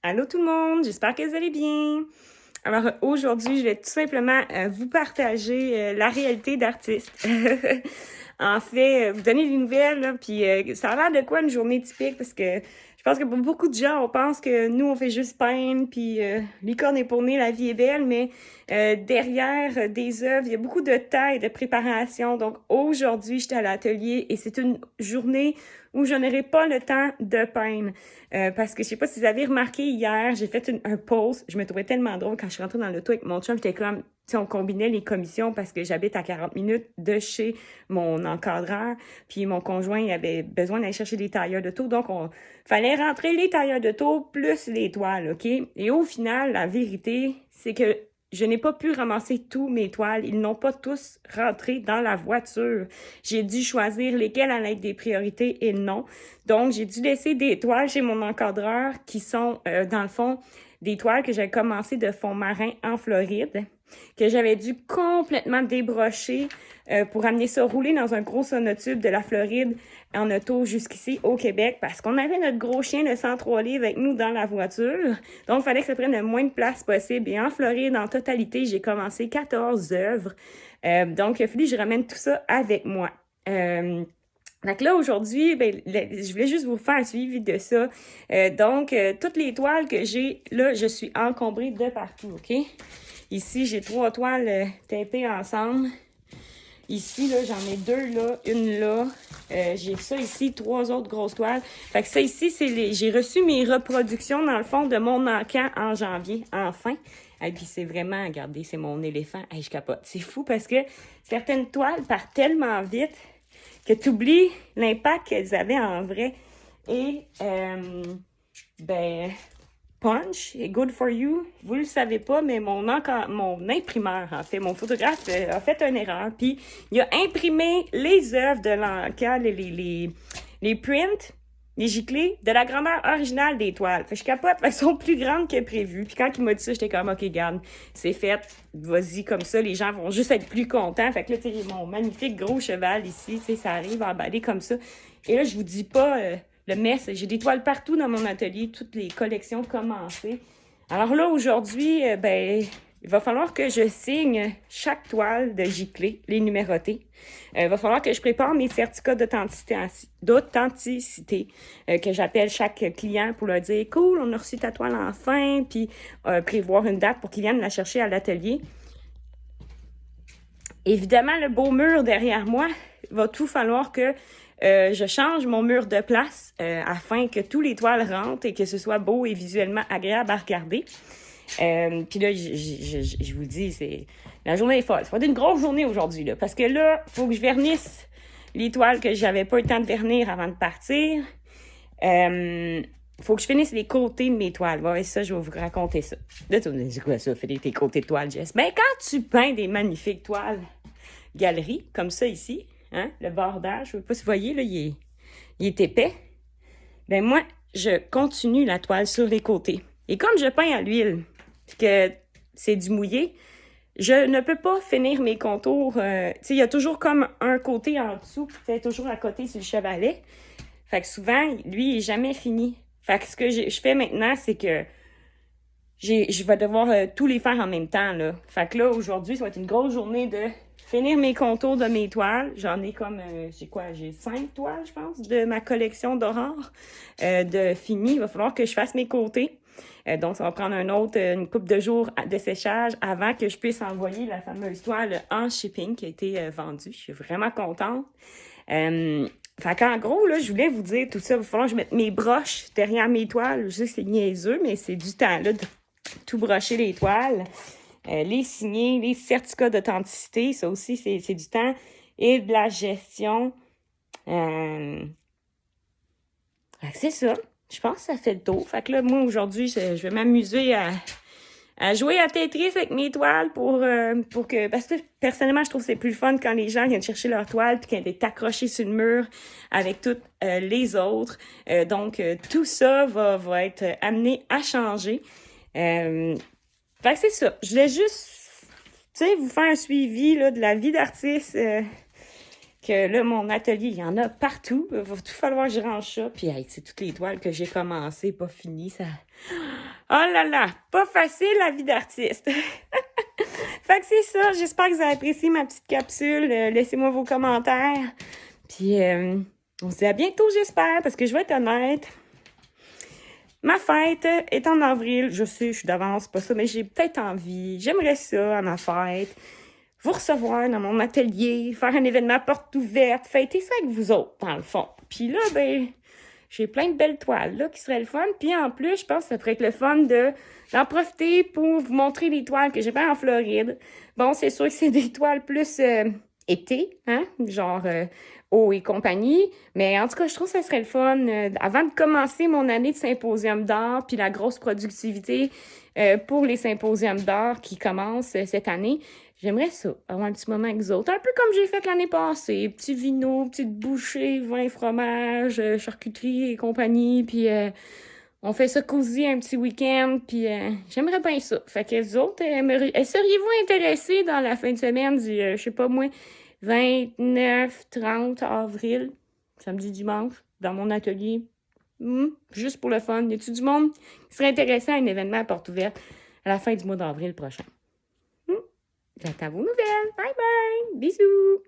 Allô tout le monde, j'espère que vous allez bien. Alors aujourd'hui, je vais tout simplement vous partager la réalité d'artiste. En fait, vous donner des nouvelles, là, puis ça a l'air de quoi une journée typique, parce que je pense que pour beaucoup de gens, on pense que nous, on fait juste peindre, puis licorne est pour nez, la vie est belle, mais derrière des œuvres, il y a beaucoup de temps et de préparation. Donc aujourd'hui, j'étais à l'atelier et c'est une journée où je n'aurai pas le temps de peindre. Parce que je sais pas si vous avez remarqué, hier, j'ai fait un pause. Je me trouvais tellement drôle quand je suis rentrée dans l'auto avec mon chum. J'étais comme, tu sais, on combinait les commissions parce que j'habite à 40 minutes de chez mon encadreur. Puis mon conjoint, il avait besoin d'aller chercher des tailleurs d'auto. Donc, fallait rentrer les tailleurs d'auto plus les toiles, OK? Et au final, la vérité, c'est que je n'ai pas pu ramasser tous mes toiles. Ils n'ont pas tous rentré dans la voiture. J'ai dû choisir lesquelles allaient être des priorités et non. Donc, j'ai dû laisser des toiles chez mon encadreur qui sont, dans le fond, des toiles que j'avais commencé de fond marin en Floride, que j'avais dû complètement débrocher pour amener ça rouler dans un gros sonotube de la Floride en auto jusqu'ici au Québec parce qu'on avait notre gros chien de 103 livres avec nous dans la voiture. Donc, il fallait que ça prenne le moins de place possible. Et en Floride, en totalité, j'ai commencé 14 œuvres. Donc, il a fallu que je ramène tout ça avec moi. Donc là, aujourd'hui, je voulais juste vous faire un suivi de ça. Donc, toutes les toiles que j'ai, là, je suis encombrée de partout, OK? Ici, j'ai 3 toiles tapées ensemble. Ici, là, j'en ai 2 là, une là. J'ai ça ici, 3 autres grosses toiles. Fait que ça ici, j'ai reçu mes reproductions, dans le fond, de mon encan en janvier, enfin. Et puis c'est vraiment, regardez, c'est mon éléphant. Hey, je capote. C'est fou parce que certaines toiles partent tellement vite que tu oublies l'impact qu'elles avaient en vrai. Et, Punch et Good for You, vous le savez pas, mais mon imprimeur, en fait, mon photographe a fait une erreur. Puis il a imprimé les œuvres de l'encan, les prints, les giclées, de la grandeur originale des toiles. Fait que je capote, elles sont plus grandes que prévu. Puis quand il m'a dit ça, j'étais comme, OK, garde, c'est fait, vas-y comme ça, les gens vont juste être plus contents. Fait que là, tu sais, mon magnifique gros cheval ici, tu sais, ça arrive emballé comme ça. Et là, je vous dis pas... le mess, j'ai des toiles partout dans mon atelier, toutes les collections commencées. Alors là, aujourd'hui, il va falloir que je signe chaque toile de giclée, les numérotés. Il va falloir que je prépare mes certificats d'authenticité que j'appelle chaque client pour leur dire « Cool, on a reçu ta toile enfin », puis prévoir une date pour qu'ils viennent la chercher à l'atelier. Évidemment, le beau mur derrière moi, il va tout falloir que je change mon mur de place afin que tous les toiles rentrent et que ce soit beau et visuellement agréable à regarder. Puis là, je vous dis, la journée est folle. Ça va être une grosse journée aujourd'hui, là, parce que là, il faut que je vernisse les toiles que j'avais pas eu le temps de vernir avant de partir. Faut que je finisse les côtés de mes toiles. Ouais, ça, je vais vous raconter ça. Là, tu me dis, c'est quoi ça, fais tes côtés de toiles, Jess? Ben, quand tu peins des magnifiques toiles galerie, comme ça ici, hein, le bordage, je ne sais pas si vous voyez, là, il est épais. Ben moi, je continue la toile sur les côtés. Et comme je peins à l'huile, puis que c'est du mouillé, je ne peux pas finir mes contours. Tu sais, il y a toujours comme un côté en dessous, puis c'est toujours à côté sur le chevalet. Fait que souvent, lui, il est jamais fini. Fait que ce que je fais maintenant, c'est que je vais devoir tous les faire en même temps, là. Fait que là, aujourd'hui, ça va être une grosse journée de finir mes contours de mes toiles. J'en ai comme, j'ai 5 toiles, je pense, de ma collection d'Aurore de fini. Il va falloir que je fasse mes côtés. Donc, ça va prendre une couple de jours de séchage avant que je puisse envoyer la fameuse toile en shipping qui a été vendue. Je suis vraiment contente. Fait qu'en gros, là, je voulais vous dire tout ça. Il va falloir que je mette mes broches derrière mes toiles. Je sais que c'est niaiseux, mais c'est du temps, là, de tout brocher les toiles. Les signer, les certificats d'authenticité, ça aussi, c'est du temps. Et de la gestion. C'est ça. Je pense que ça fait le tour. Fait que là, moi, aujourd'hui, je vais m'amuser à jouer à Tetris avec mes toiles pour que... Parce que personnellement, je trouve que c'est plus fun quand les gens viennent chercher leurs toiles puis qu'elles sont accrochées sur le mur avec toutes les autres. Donc, tout ça va être amené à changer. Fait que c'est ça. Je voulais juste, tu sais, vous faire un suivi là, de la vie d'artiste. Que là, mon atelier, il y en a partout. Il va tout falloir que je range ça. Puis, hey, c'est toutes les toiles que j'ai commencées, pas finies. Ça... Oh là là, pas facile la vie d'artiste. Fait que c'est ça, j'espère que vous avez apprécié ma petite capsule. Laissez-moi vos commentaires. Puis on se dit à bientôt, j'espère, parce que je vais être honnête. Ma fête est en avril. Je sais, je suis d'avance, pas ça, mais j'ai peut-être envie. J'aimerais ça à ma fête. Vous recevoir dans mon atelier, faire un événement porte ouverte, fêter ça avec vous autres, dans le fond. Puis là, ben, j'ai plein de belles toiles, là, qui seraient le fun. Puis en plus, je pense que ça pourrait être le fun d'en profiter pour vous montrer les toiles que j'ai faites en Floride. Bon, c'est sûr que c'est des toiles plus été, hein, genre eau et compagnie. Mais en tout cas, je trouve que ça serait le fun. Avant de commencer mon année de symposium d'art, puis la grosse productivité pour les symposiums d'art qui commencent cette année, j'aimerais ça, avoir un petit moment avec vous autres. Un peu comme j'ai fait l'année passée. Petit vino, petite bouchée, vin, fromage, charcuterie et compagnie. Puis on fait ça cosy un petit week-end. Puis j'aimerais bien ça. Fait que vous autres, seriez-vous intéressés dans la fin de semaine du, je sais pas moi, 29-30 avril, samedi, dimanche, dans mon atelier? Juste pour le fun. Y a-tu du monde qui serait intéressé à un événement à porte ouverte à la fin du mois d'avril prochain? J'attends vos nouvelles. Bye bye. Bisous.